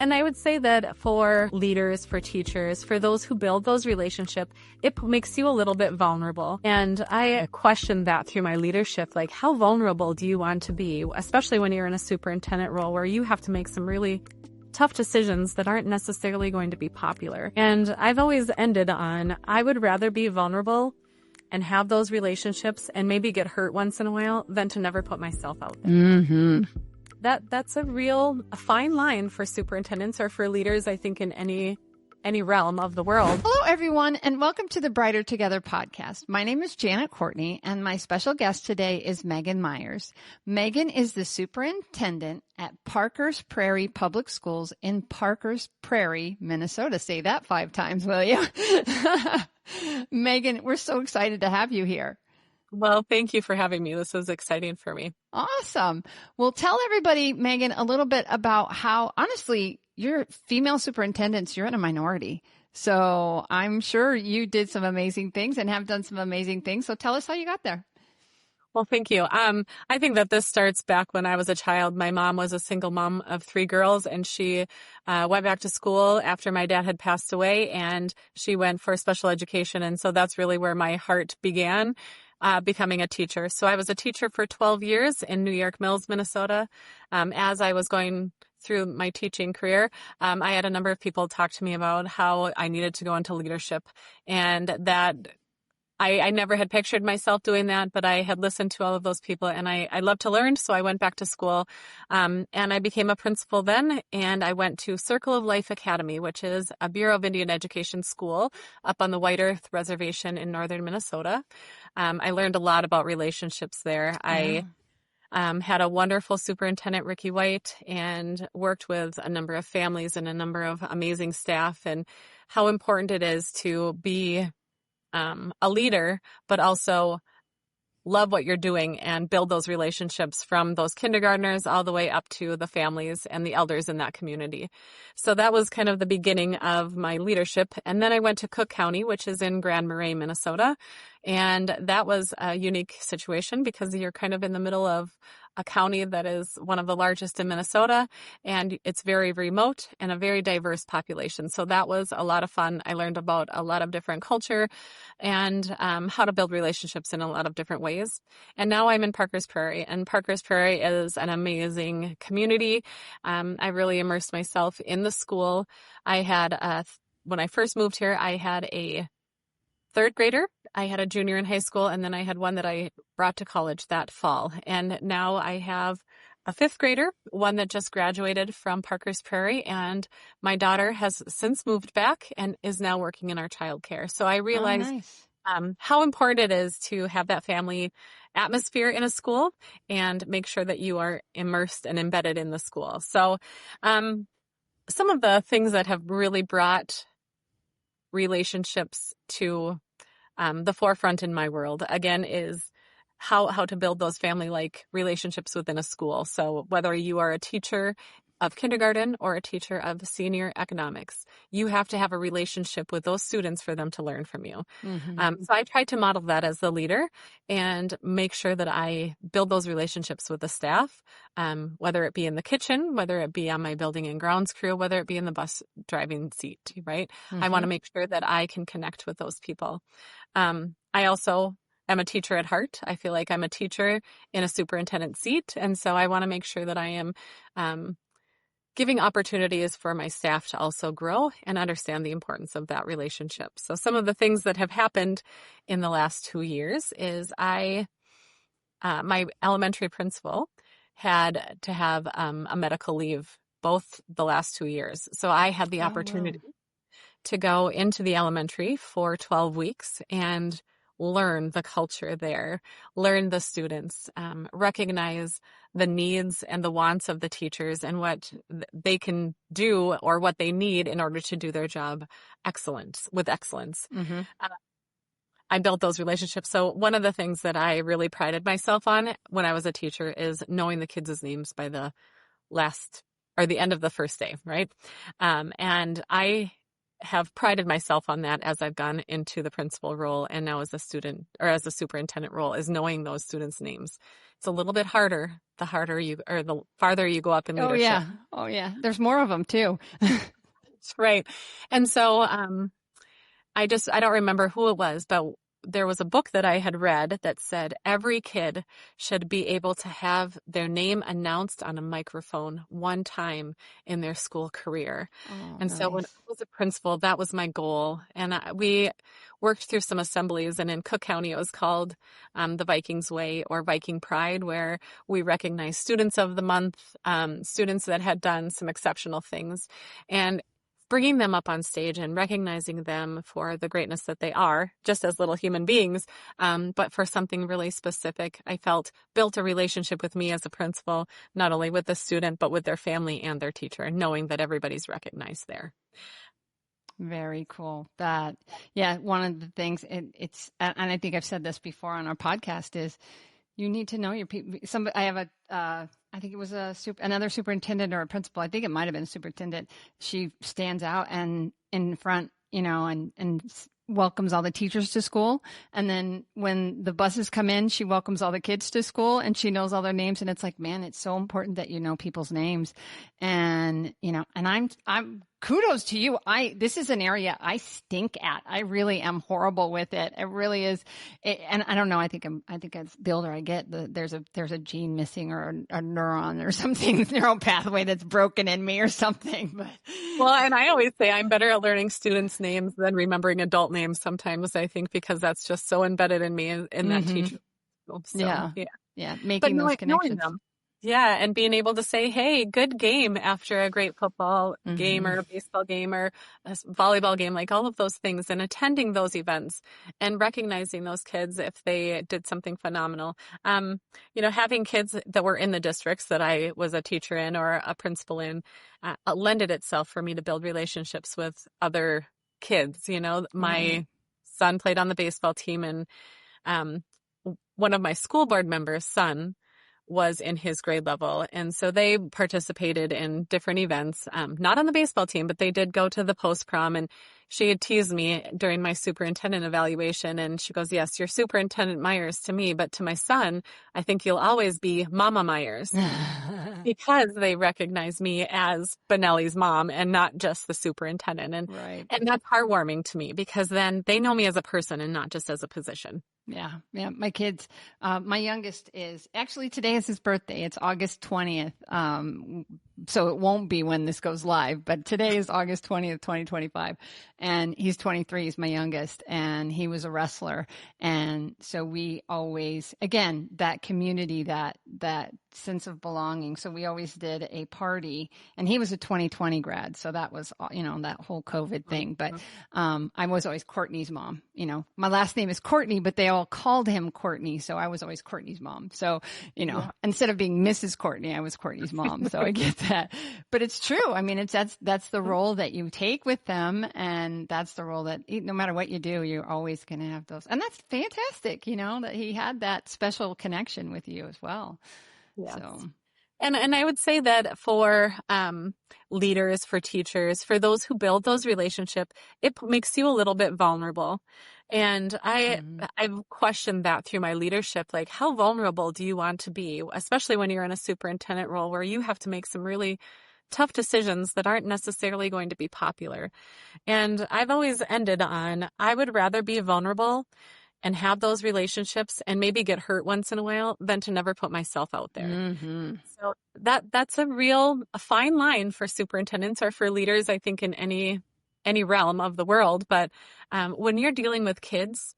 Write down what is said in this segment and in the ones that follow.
And I would say that for leaders, for teachers, for those who build those relationships, it makes you a little bit vulnerable. And I questioned that through my leadership, like how vulnerable do you want to be, especially when you're in a superintendent role where you have to make some really tough decisions that aren't necessarily going to be popular. And I've always ended on, I would rather be vulnerable and have those relationships and maybe get hurt once in a while than to never put myself out there. Mm-hmm. That's a fine line for superintendents or for leaders, I think, in any realm of the world. Hello, everyone, and welcome to the Brighter Together podcast. My name is Janet Courtney, and my special guest today is Megan Myers. Megan is the superintendent at Parkers Prairie Public Schools in Parkers Prairie, Minnesota. Say that 5 times, will you? Megan, we're so excited to have you here. Well, thank you for having me. This is exciting for me. Awesome. Well, tell everybody, Megan, a little bit about how, honestly, you're female superintendents, you're in a minority. So I'm sure you did some amazing things and have done some amazing things. So tell us how you got there. Well, thank you. I think that this starts back when I was a child. My mom was a single mom of 3 girls, and she went back to school after my dad had passed away, and she went for special education. And so that's really where my heart began. Becoming a teacher. So I was a teacher for 12 years in New York Mills, Minnesota. As I was going through my teaching career, I had a number of people talk to me about how I needed to go into leadership, and that I never had pictured myself doing that, but I had listened to all of those people, and I love to learn. So I went back to school, and I became a principal then, and I went to Circle of Life Academy, which is a Bureau of Indian Education school up on the White Earth Reservation in northern Minnesota. I learned a lot about relationships there. Yeah. I had a wonderful superintendent, Ricky White, and worked with a number of families and a number of amazing staff, and how important it is to be a leader, but also love what you're doing and build those relationships from those kindergartners all the way up to the families and the elders in that community. So that was kind of the beginning of my leadership. And then I went to Cook County, which is in Grand Marais, Minnesota. And that was a unique situation because you're kind of in the middle of a county that is one of the largest in Minnesota, and it's very remote and a very diverse population. So that was a lot of fun. I learned about a lot of different culture and how to build relationships in a lot of different ways. And now I'm in Parkers Prairie, and Parkers Prairie is an amazing community. I really immersed myself in the school. I had, when I first moved here, I had a 3rd grader. I had a junior in high school, and then I had one that I brought to college that fall. And now I have a 5th grader, one that just graduated from Parkers Prairie, and my daughter has since moved back and is now working in our childcare. So I realized how important it is to have that family atmosphere in a school and make sure that you are immersed and embedded in the school. So some of the things that have really brought relationships to the forefront in my world, again, is how to build those family-like relationships within a school. So whether you are a teacher of kindergarten or a teacher of senior economics, you have to have a relationship with those students for them to learn from you. Mm-hmm. So I try to model that as the leader and make sure that I build those relationships with the staff, whether it be in the kitchen, whether it be on my building and grounds crew, whether it be in the bus driving seat, right? Mm-hmm. I want to make sure that I can connect with those people. I also am a teacher at heart. I feel like I'm a teacher in a superintendent seat. And so I want to make sure that I am giving opportunities for my staff to also grow and understand the importance of that relationship. So some of the things that have happened in the last 2 years is my elementary principal had to have a medical leave both the last 2 years. So I had the opportunity to go into the elementary for 12 weeks and learn the culture there, learn the students, recognize the needs and the wants of the teachers and what they can do or what they need in order to do their job with excellence. Mm-hmm. I built those relationships. So one of the things that I really prided myself on when I was a teacher is knowing the kids' names by the end of the first day, right? And I have prided myself on that as I've gone into the principal role and now as a student or as a superintendent role, is knowing those students' names. It's a little bit harder the farther you go up in Oh, leadership. yeah. Oh, yeah. There's more of them too. That's right. And so I don't remember who it was, but there was a book that I had read that said every kid should be able to have their name announced on a microphone one time in their school career. Oh, And so when I was a principal, that was my goal. And we worked through some assemblies, and in Cook County, it was called the Vikings Way or Viking Pride, where we recognize students of the month, students that had done some exceptional things. And bringing them up on stage and recognizing them for the greatness that they are, just as little human beings, but for something really specific, I felt built a relationship with me as a principal, not only with the student, but with their family and their teacher, and knowing that everybody's recognized there. Very cool. One of the things, and I think I've said this before on our podcast, is you need to know your people. I think it was another superintendent or a principal. I think it might have been a superintendent. She stands out and in front, and welcomes all the teachers to school. And then when the buses come in, she welcomes all the kids to school and she knows all their names. And it's like, man, it's so important that you know people's names. And, and I'm kudos to you. This is an area I stink at. I really am horrible with it. It really is. And I don't know. I think as the older I get, there's a gene missing or a neuron or something, neural pathway that's broken in me or something. But well, and I always say I'm better at learning students' names than remembering adult names sometimes, I think, because that's just so embedded in me in that teacher. So, yeah. Making those connections. Yeah, and being able to say, hey, good game after a great football game or a baseball game or a volleyball game, like all of those things, and attending those events and recognizing those kids if they did something phenomenal. Having kids that were in the districts that I was a teacher in or a principal in lended itself for me to build relationships with other kids. My son played on the baseball team, and one of my school board members' son was in his grade level. And so they participated in different events, not on the baseball team, but they did go to the post prom. And she had teased me during my superintendent evaluation. And she goes, yes, you're Superintendent Myers to me, but to my son, I think you'll always be Mama Myers because they recognize me as Benelli's mom and not just the superintendent. And that's heartwarming to me because then they know me as a person and not just as a position. Yeah. My kids, my youngest today is his birthday. It's August 20th. So it won't be when this goes live, but today is August 20th, 2025. And he's 23. He's my youngest, and he was a wrestler. And so we always, again, that community, that sense of belonging. So we always did a party, and he was a 2020 grad. So that was, that whole COVID thing. But, I was always Courtney's mom. My last name is Courtney, but they all called him Courtney. So I was always Courtney's mom. So, instead of being Mrs. Courtney, I was Courtney's mom. So I get that, but it's true. I mean, that's the role that you take with them. And that's the role that no matter what you do, you're always going to have those. And that's fantastic, that he had that special connection with you as well. Yes. So. And I would say that for leaders, for teachers, for those who build those relationships, it makes you a little bit vulnerable. And I've questioned that through my leadership, like how vulnerable do you want to be, especially when you're in a superintendent role where you have to make some really tough decisions that aren't necessarily going to be popular. And I've always ended on, I would rather be vulnerable and have those relationships and maybe get hurt once in a while than to never put myself out there. So that's a fine line for superintendents or for leaders, I think, in any realm of the world. But when you're dealing with kids,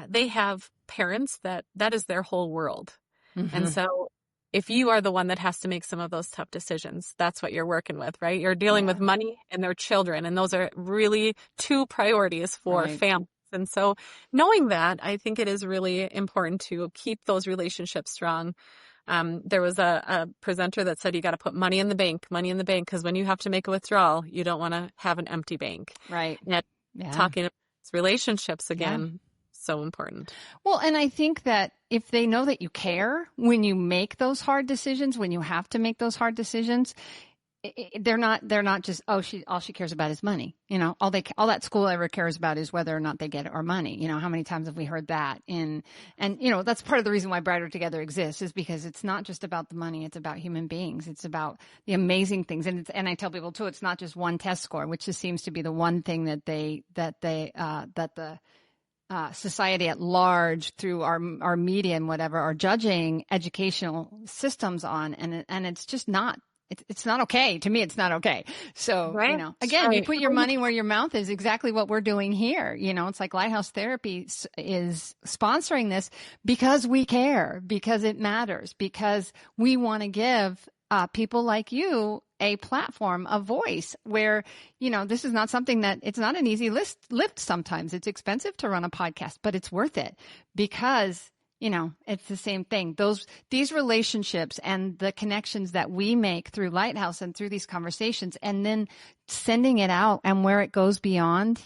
they have parents that is their whole world. And so if you are the one that has to make some of those tough decisions, that's what you're working with, right? You're dealing with money and their children. And those are really two priorities for families. And so knowing that, I think it is really important to keep those relationships strong. There was a presenter that said you got to put money in the bank, because when you have to make a withdrawal, you don't want to have an empty bank. Right. And talking about relationships again, so important. Well, and I think that if they know that you care when you make those hard decisions, when you have to make those hard decisions, they're not just, all she cares about is money. All that school ever cares about is whether or not they get our money. How many times have we heard that? And that's part of the reason why Brighter Together exists, is because it's not just about the money. It's about human beings. It's about the amazing things. And I tell people too, it's not just one test score, which just seems to be the one thing that the society at large, through our media and whatever, are judging educational systems on. And it's just not. It's not okay. To me, it's not okay. So, right. Again, right. You put your money where your mouth is, exactly what we're doing here. It's like Lighthouse Therapy is sponsoring this because we care, because it matters, because we want to give people like you a platform, a voice where, this is not something it's not an easy lift sometimes. It's expensive to run a podcast, but it's worth it because it's the same thing. These relationships and the connections that we make through Lighthouse and through these conversations, and then sending it out, and where it goes beyond,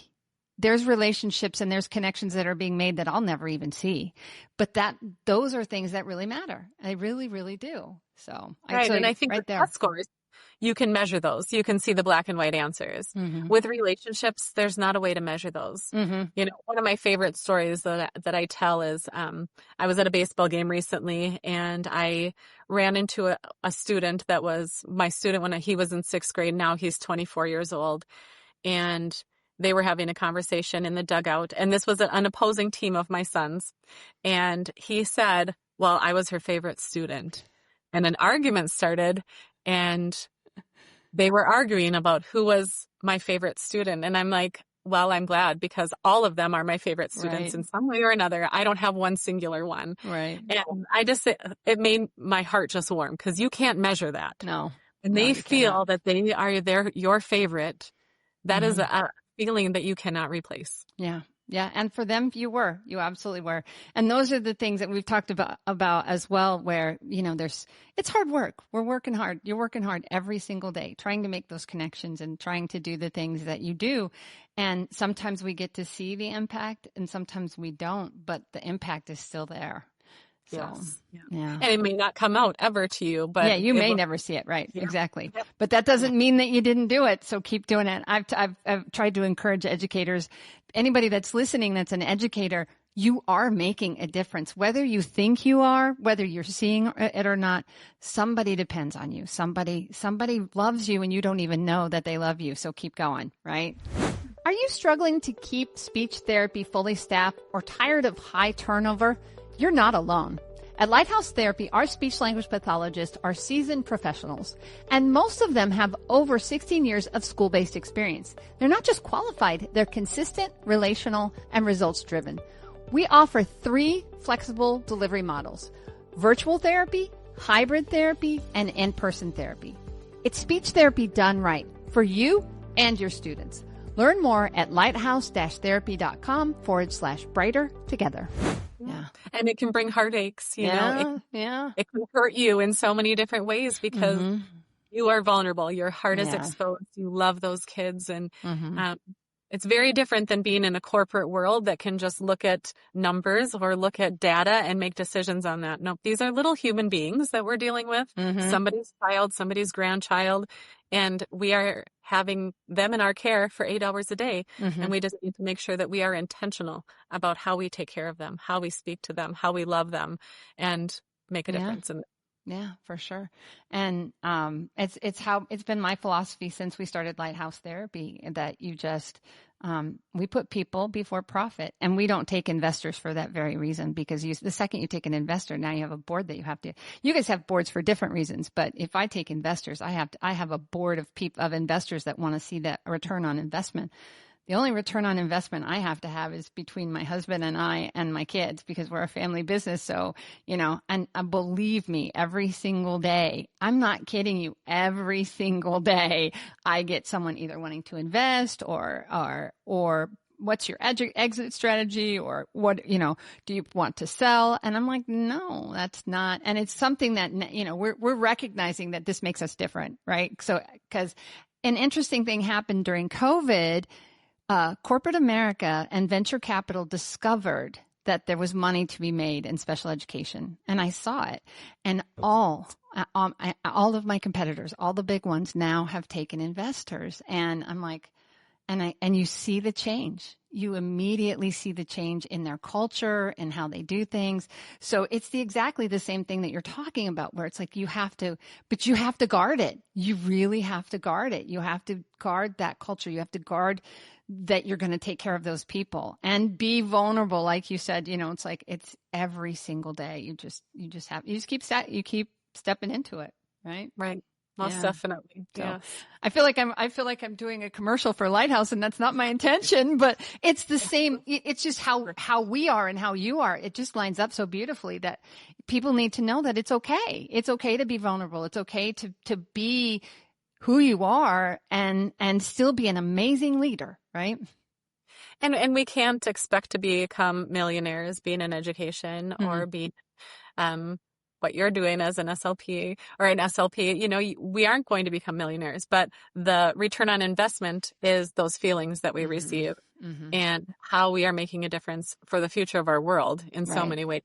there's relationships and there's connections that are being made that I'll never even see. But those are things that really matter. They really, really do. So, right. And I think right with there. test scores, you can measure those. You can see the black and white answers. Mm-hmm. With relationships, there's not a way to measure those. Mm-hmm. One of my favorite stories that I tell is I was at a baseball game recently, and I ran into a student that was my student when he was in 6th grade. Now he's 24 years old. And they were having a conversation in the dugout. And this was an opposing team of my son's. And he said, well, I was her favorite student. And an argument started, and they were arguing about who was my favorite student. And I'm like, well, I'm glad, because all of them are my favorite students in some way or another. I don't have one singular one. Right. And it made my heart just warm, because you can't measure that. No. And they feel that they are your favorite. That is a feeling that you cannot replace. Yeah. Yeah. And for them, you absolutely were. And those are the things that we've talked about as well, where, it's hard work. We're working hard. You're working hard every single day, trying to make those connections and trying to do the things that you do. And sometimes we get to see the impact and sometimes we don't, but the impact is still there. So, yes. Yeah. And it may not come out ever to you, but you may never see it. Right. Yeah. Exactly. Yep. But that doesn't mean that you didn't do it. So keep doing it. I've tried to encourage educators, anybody that's listening, that's an educator, you are making a difference. Whether you think you are, whether you're seeing it or not, somebody depends on you. Somebody loves you and you don't even know that they love you. So keep going. Right. Are you struggling to keep speech therapy fully staffed or tired of high turnover? You're not alone. At Lighthouse Therapy, our speech language pathologists are seasoned professionals, and most of them have over 16 years of school-based experience. They're not just qualified, they're consistent, relational, and results-driven. We offer 3 flexible delivery models: virtual therapy, hybrid therapy, and in-person therapy. It's speech therapy done right for you and your students. Learn more at lighthouse-therapy.com/brighter together. Yeah. And it can bring heartaches, you know. It can hurt you in so many different ways because you are vulnerable. Your heart is exposed. You love those kids. And it's very different than being in a corporate world that can just look at numbers or look at data and make decisions on that. No, these are little human beings that we're dealing with. Somebody's child, somebody's grandchild. And we are having them in our care for 8 hours a day. And we just need to make sure that we are intentional about how we take care of them, how we speak to them, how we love them, and make a difference in it. Yeah, for sure. And it's been my philosophy since we started Lighthouse Therapy, that you just we put people before profit, and we don't take investors for that very reason, because the second you take an investor, now you have a board that you have to. You guys have boards for different reasons, but if I take investors, I have a board of investors that want to see that return on investment. The only return on investment I have to have is between my husband and I and my kids, because we're a family business. So, and believe me, every single day, I'm not kidding you, every single day, I get someone either wanting to invest or what's your exit strategy, or what, do you want to sell? And I'm like, no, that's not. And it's something that, we're recognizing that this makes us different, right? So, because an interesting thing happened during COVID. Corporate America and venture capital discovered that there was money to be made in special education, and I saw it. And all of my competitors, all the big ones, now have taken investors, and I'm like, and you see the change. You immediately see the change in their culture and how they do things. So it's exactly the same thing that you're talking about, where it's like you have to guard it. You really have to guard it. You have to guard that culture. You have to guard that you're going to take care of those people and be vulnerable. Like you said, it's like it's every single day. You keep stepping into it, right? Right. Most definitely. So Yes. I feel like I'm doing a commercial for Lighthouse, and that's not my intention, but it's the same. It's just how we are and how you are. It just lines up so beautifully that people need to know that it's okay. It's okay to be vulnerable. It's okay to be who you are and still be an amazing leader, right? And we can't expect to become millionaires being in education or being what you're doing as an SLP or an SLP. We aren't going to become millionaires, but the return on investment is those feelings that we receive and how we are making a difference for the future of our world in so many ways.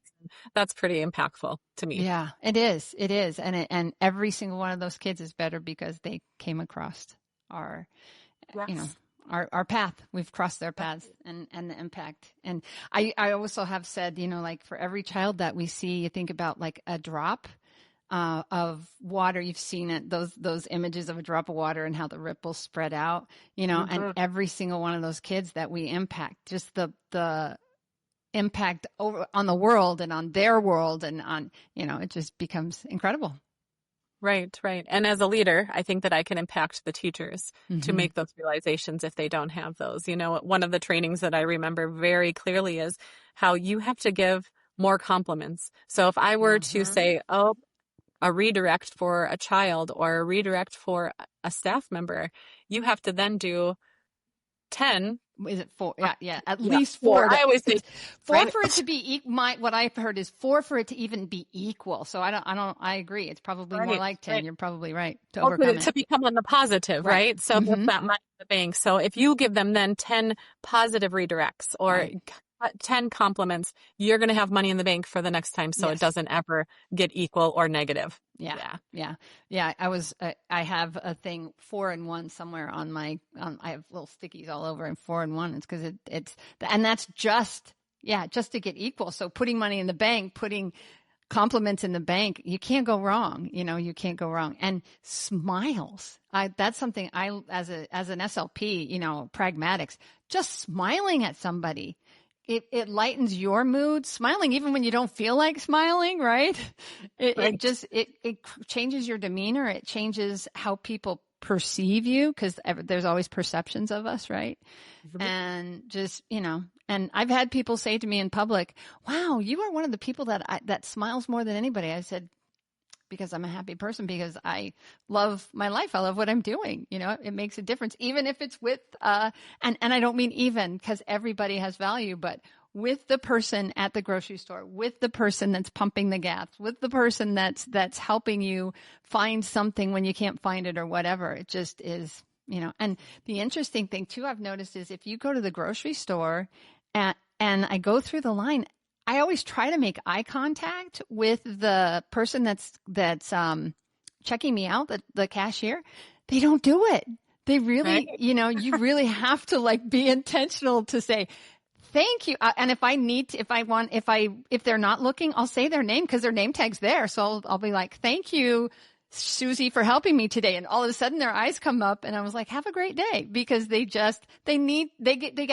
That's pretty impactful to me. Yeah, it is. It is. And every single one of those kids is better because they came across our, our path. We've crossed their paths and the impact. And I also have said, like for every child that we see, you think about like a drop of water. You've seen it, those images of a drop of water and how the ripples spread out, and every single one of those kids that we impact, just the impact over on the world and on their world and on, it just becomes incredible. Right. And as a leader, I think that I can impact the teachers to make those realizations if they don't have those. One of the trainings that I remember very clearly is how you have to give more compliments. So if I were to say, a redirect for a child or a redirect for a staff member, you have to then do 10. Is it 4? Yeah. At least 4. I always say 4 for it to be what I've heard is 4 for it to even be equal. So I agree. It's probably more like 10. Right. You're probably right to overcome it. To become on the positive, right? So that's that money in the bank. So if you give them then 10 positive redirects or 10 compliments, you're going to have money in the bank for the next time. So it doesn't ever get equal or negative. Yeah. I have a thing 4 and 1 somewhere on my, I have little stickies all over, and 4 and 1. It's because and that's just to get equal. So putting money in the bank, putting compliments in the bank, you can't go wrong. You can't go wrong. And smiles. That's something as an SLP, pragmatics, just smiling at somebody. It lightens your mood. Smiling, even when you don't feel like smiling, right? It changes your demeanor. It changes how people perceive you, because there's always perceptions of us, right? And just, and I've had people say to me in public, "Wow, you are one of the people that smiles more than anybody." I said, because I'm a happy person, because I love my life. I love what I'm doing. It makes a difference, even if it's with, and I don't mean even, because everybody has value, but with the person at the grocery store, with the person that's pumping the gas, with the person that's helping you find something when you can't find it or whatever. It just is, and the interesting thing too, I've noticed, is if you go to the grocery store and I go through the line, I always try to make eye contact with the person that's checking me out, the cashier. They don't do it. They really, you really have to be intentional to say, thank you. And if they're not looking, I'll say their name because their name tag's there. So I'll be like, thank you, Susie, for helping me today. And all of a sudden their eyes come up and I was like, have a great day, because they're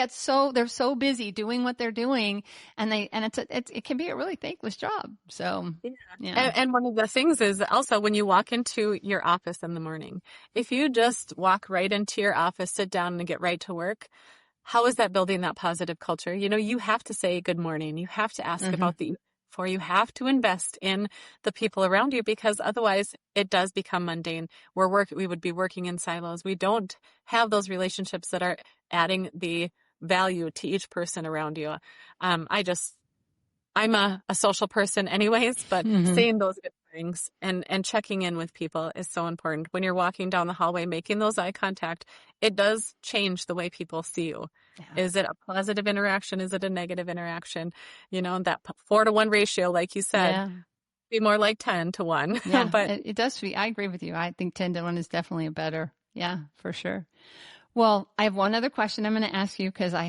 so busy doing what they're doing. And it can be a really thankless job. So, yeah. And one of the things is also when you walk into your office in the morning, if you just walk right into your office, sit down and get right to work, how is that building that positive culture? You have to say good morning. You have to ask about you have to invest in the people around you, because otherwise it does become mundane. We would be working in silos. We don't have those relationships that are adding the value to each person around you. I'm a social person anyways, but saying those good things and checking in with people is so important. When you're walking down the hallway, making those eye contact, it does change the way people see you. Yeah. Is it a positive interaction? Is it a negative interaction? That 4-to-1 ratio, like you said, Yeah. be more like 10-to-1. Yeah, But it does. I agree with you. I think 10-to-1 is definitely a better. Yeah, for sure. Well, I have one other question I'm going to ask you because I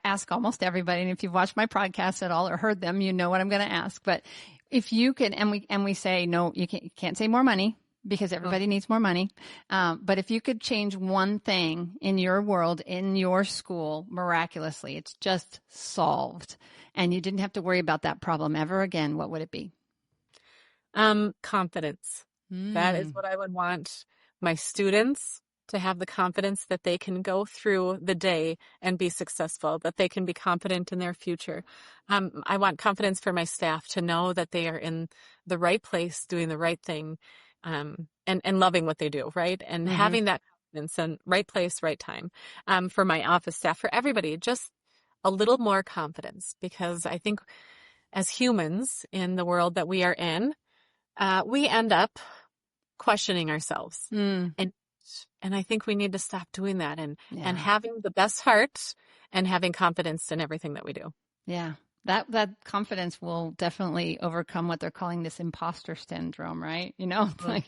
ask almost everybody. And if you've watched my podcast at all or heard them, you know what I'm going to ask. But if you can, and we say, no, you can't say more money because everybody needs more money. But if you could change one thing in your world, in your school, miraculously, it's just solved and you didn't have to worry about that problem ever again, what would it be? confidence. That is what I would want my students to have, the confidence that they can go through the day and be successful, that they can be confident in their future. I want confidence for my staff to know that they are in the right place, doing the right thing, and loving what they do, right? And having that confidence and right place, right time. For my office staff, for everybody, just a little more confidence, because I think as humans in the world that we are in, we end up questioning ourselves. And I think we need to stop doing that and having the best heart and having confidence in everything that we do. Yeah. That confidence will definitely overcome what they're calling this imposter syndrome, right? It's like,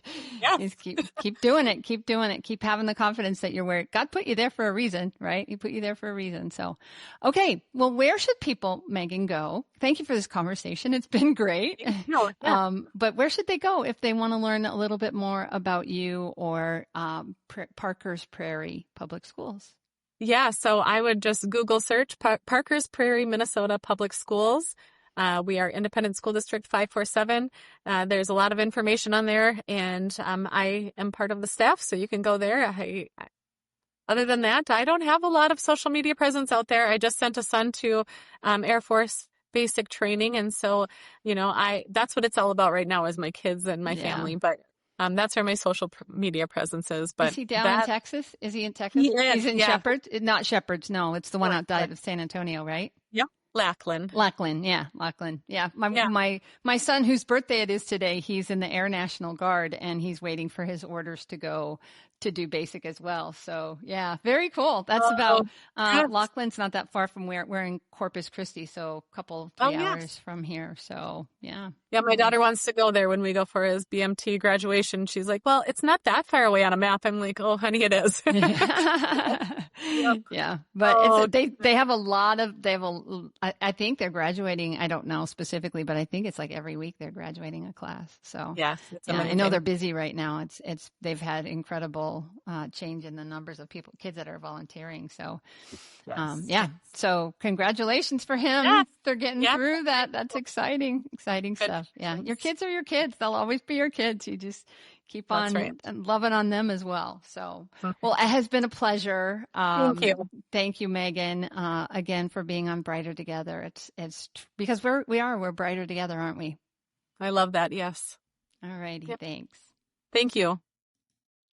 just keep doing it, keep having the confidence that you're where God put you there for a reason, right? He put you there for a reason. So, okay. Well, where should people, Megan, go? Thank you for this conversation. It's been great. But where should they go if they want to learn a little bit more about you or Parkers Prairie Public Schools? Yeah, so I would just Google search Parkers Prairie, Minnesota Public Schools. We are Independent School District 547. There's a lot of information on there, and I am part of the staff, so you can go there. Other than that, I don't have a lot of social media presence out there. I just sent a son to Air Force basic training, and so, that's what it's all about right now is my kids and my family, but that's where my social media presence is. But is he down in Texas? Is he in Texas? He's in Shepherd? Not Shepherd's. No, it's the one outside of San Antonio, right? Yep. Lackland. Yeah. Lackland. Yeah. My son, whose birthday it is today, he's in the Air National Guard and he's waiting for his orders to go to do basic as well. So yeah, very cool. That's about, Lackland's not that far from where we're in Corpus Christi. So a couple, 3 hours from here. So yeah. Yeah. My daughter wants to go there when we go for his BMT graduation. She's like, well, it's not that far away on a map. I'm like, oh, honey, it is. Yeah. But they have a lot of, I think they're graduating. I don't know specifically, but I think it's like every week they're graduating a class. So yes, I know they're busy right now. They've had incredible change in the numbers of kids that are volunteering. So, so congratulations for him. Yes. They're getting through that. That's exciting stuff. Yeah. Your kids are your kids. They'll always be your kids. You just keep on and loving on them as well. So, well, it has been a pleasure. Thank you, Megan, again for being on Brighter Together. It's because we're brighter together, aren't we? I love that. Yes. All righty. Thanks. Thank you.